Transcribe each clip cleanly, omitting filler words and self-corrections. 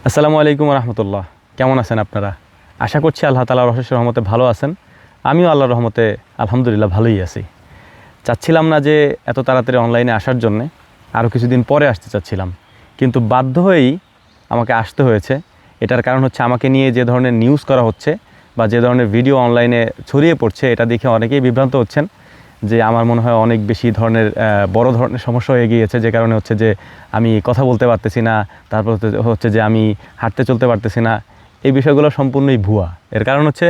আসসালামু আলাইকুম রহমতুল্লাহ। কেমন আছেন আপনারা? আশা করছি আল্লাহ তাআলার অশেষ রহমতে ভালো আছেন। আমিও আল্লাহর রহমতে আলহামদুলিল্লাহ ভালোই আছি। চাচ্ছিলাম না যে এত তাড়াতাড়ি অনলাইনে আসার জন্যে, আরও কিছুদিন পরে আসতে চাচ্ছিলাম, কিন্তু বাধ্য হয়েই আমাকে আসতে হয়েছে। এটার কারণ হচ্ছে আমাকে নিয়ে যে ধরনের নিউজ করা হচ্ছে বা যে ধরনের ভিডিও অনলাইনে ছড়িয়ে পড়ছে, এটা দেখে অনেকেই বিভ্রান্ত হচ্ছেন যে আমার মনে হয় অনেক বেশি ধরনের বড় ধরনের সমস্যা হয়ে গিয়েছে, যে কারণে হচ্ছে যে আমি কথা বলতে পারতেছি না, তারপর হচ্ছে যে আমি হাঁটতে চলতে পারতেছি না। এই বিষয়গুলো সম্পূর্ণই ভুয়া। এর কারণ হচ্ছে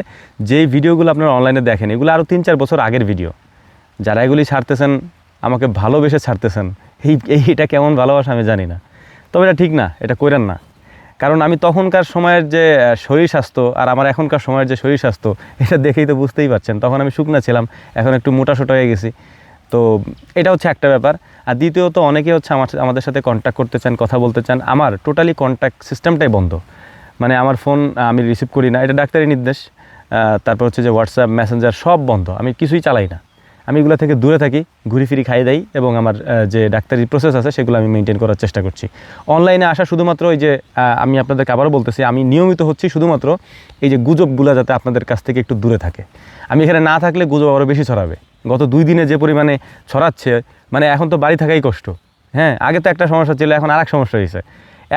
যেই ভিডিওগুলো আপনারা অনলাইনে দেখেন, এগুলো আরও 3-4 বছর আগের ভিডিও। যারা এগুলি ছাড়তেছেন আমাকে ভালোবেসে ছাড়তেছেন, এটা কেমন ভালোবাসা আমি জানি না, তবে এটা ঠিক না, এটা করেন না। কারণ আমি তখনকার সময়ের যে শরীর স্বাস্থ্য আর আমার এখনকার সময়ের যে শরীর স্বাস্থ্য, এটা দেখেই তো বুঝতেই পারছেন। তখন আমি শুকনা ছিলাম, এখন একটু মোটাসোটা হয়ে গেছি। তো এটা হচ্ছে একটা ব্যাপার। আর দ্বিতীয়ত অনেকে হচ্ছে আমাদের সাথে কন্ট্যাক্ট করতে চান, কথা বলতে চান। আমার টোটালি কন্ট্যাক্ট সিস্টেমটাই বন্ধ। মানে আমার ফোন আমি রিসিভ করি না, এটা ডাক্তারি নির্দেশ। তারপর হচ্ছে যে হোয়াটসঅ্যাপ, মেসেঞ্জার সব বন্ধ, আমি কিছুই চালাই না। আমি এগুলো থেকে দূরে থাকি, ঘুরি ফিরি খাই দেই, এবং আমার যে ডাক্তারি প্রসেস আছে সেগুলো আমি মেনটেন করার চেষ্টা করছি। অনলাইনে আসা শুধুমাত্র ওই যে আমি আপনাদেরকে আবারও বলতেছি, আমি নিয়মিত হচ্ছি শুধুমাত্র এই যে গুজবগুলো যাতে আপনাদের কাছ থেকে একটু দূরে থাকে। আমি এখানে না থাকলে গুজব আরও বেশি ছড়াবে। গত 2 দিনে যে পরিমাণে ছড়াচ্ছে, মানে এখন তো বাড়ি থাকাই কষ্ট। হ্যাঁ, আগে তো একটা সমস্যা ছিল, এখন আরেক সমস্যা হয়েছে।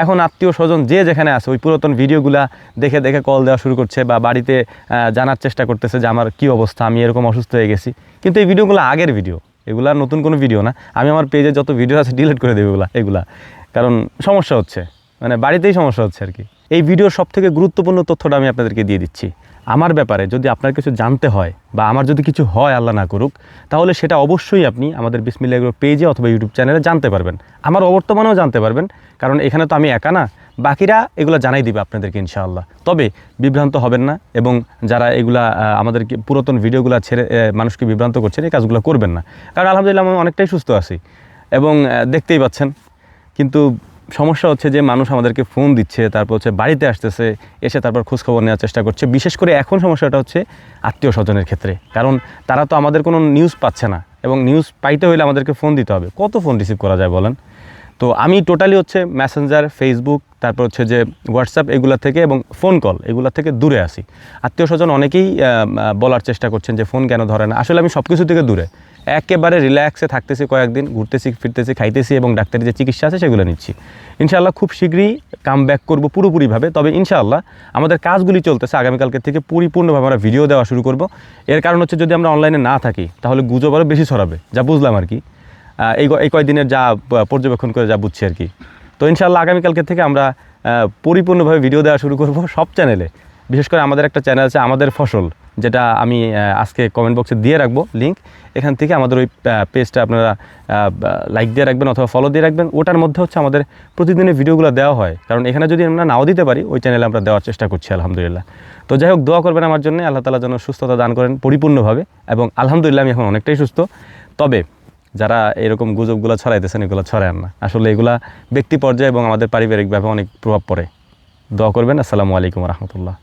এখন আত্মীয় স্বজন যে যেখানে আছে ওই পুরাতন ভিডিওগুলা দেখে দেখে কল দেওয়া শুরু করছে, বা বাড়িতে জানার চেষ্টা করতেছে যে আমার কী অবস্থা, আমি এরকম অসুস্থ হয়ে গেছি। কিন্তু এই ভিডিওগুলো আগের ভিডিও, এগুলা নতুন কোনো ভিডিও না। আমি আমার পেজে যত ভিডিও আছে ডিলিট করে দেবো এগুলা, কারণ সমস্যা হচ্ছে, মানে বাড়িতেই সমস্যা হচ্ছে আর কি। এই ভিডিওর সবথেকে গুরুত্বপূর্ণ তথ্যটা আমি আপনাদেরকে দিয়ে দিচ্ছি। আমার ব্যাপারে যদি আপনার কিছু জানতে হয় বা আমার যদি কিছু হয়, আল্লাহ না করুক, তাহলে সেটা অবশ্যই আপনি আমাদের বিসমিল্লাহ এগ্রো পেজে অথবা ইউটিউব চ্যানেলে জানতে পারবেন। আমার অবর্তমানেও জানতে পারবেন, কারণ এখানে তো আমি একা না, বাকিরা এগুলো জানাই দিবে আপনাদেরকে ইনশাআল্লাহ। তবে বিভ্রান্ত হবেন না, এবং যারা এগুলা আমাদেরকে পুরাতন ভিডিওগুলো ছেড়ে মানুষকে বিভ্রান্ত করছেন, এই কাজগুলো করবেন না। কারণ আলহামদুলিল্লাহ আমি অনেকটাই সুস্থ আছি, এবং দেখতেই পাচ্ছেন। কিন্তু সমস্যা হচ্ছে যে মানুষ আমাদেরকে ফোন দিচ্ছে, তারপর হচ্ছে বাড়িতে আসতেছে, এসে তারপর খোঁজখবর নেওয়ার চেষ্টা করছে। বিশেষ করে এখন সমস্যাটা হচ্ছে আত্মীয় স্বজনের ক্ষেত্রে, কারণ তারা তো আমাদের কোনো নিউজ পাচ্ছে না, এবং নিউজ পাইতে হলে আমাদেরকে ফোন দিতে হবে। কত ফোন রিসিভ করা যায় বলেন? তো আমি টোটালি হচ্ছে মেসেঞ্জার, ফেসবুক, তারপর হচ্ছে যে হোয়াটসঅ্যাপ, এগুলা থেকে এবং ফোন কল, এগুলা থেকে দূরে আসি। আত্মীয় স্বজন অনেকেই বলার চেষ্টা করছেন যে ফোন কেন ধরে না। আসলে আমি সব কিছু থেকে দূরে, একেবারে রিল্যাক্সে থাকতেছি, কয়েকদিন ঘুরতেছি ফিরতেছি, খাইতেছি, এবং ডাক্তারি যে চিকিৎসা আছে সেগুলো নিচ্ছি। ইনশাআল্লাহ খুব শীঘ্রই কাম ব্যাক করবো পুরোপুরিভাবে। তবে ইনশাআল্লাহ আমাদের কাজগুলি চলতেছে, আগামীকালকে থেকে পরিপূর্ণভাবে আমরা ভিডিও দেওয়া শুরু করব। এর কারণ হচ্ছে যদি আমরা অনলাইনে না থাকি তাহলে গুজব আরও বেশি ছড়াবে, যা বুঝলাম আর কি, এই কয়েকদিনের যা পর্যবেক্ষণ করে যা বুঝছি আর কি। তো ইনশাআল্লাহ আগামীকালকে থেকে আমরা পরিপূর্ণভাবে ভিডিও দেওয়া শুরু করব সব চ্যানেলে। বিশেষ করে আমাদের একটা চ্যানেল আছে আমাদের ফসল, যেটা আমি আজকে কমেন্ট বক্সে দিয়ে রাখবো লিঙ্ক। এখান থেকে আমাদের ওই পেজটা আপনারা লাইক দিয়ে রাখবেন অথবা ফলো দিয়ে রাখবেন। ওটার মধ্যে হচ্ছে আমাদের প্রতিদিনের ভিডিওগুলো দেওয়া হয়, কারণ এখানে যদি আমরা নাও দিতে পারি, ওই চ্যানেলে আমরা দেওয়ার চেষ্টা করছি আলহামদুলিল্লাহ। তো যাই হোক, দোয়া করবেন আমার জন্য, আল্লাহ তাআলা যেন সুস্থতা দান করেন পরিপূর্ণভাবে। এবং আলহামদুলিল্লাহ আমি এখন অনেকটাই সুস্থ। তবে যারা এরকম গুজবগুলো ছড়াইতেছেন, এগুলো ছড়ায় না। আসলে এগুলা ব্যক্তি পর্যায়ে এবং আমাদের পারিবারিকভাবে অনেক প্রভাব পড়ে। দোয়া করবেন। আসসালামু আলাইকুম রহমতুল্লাহ।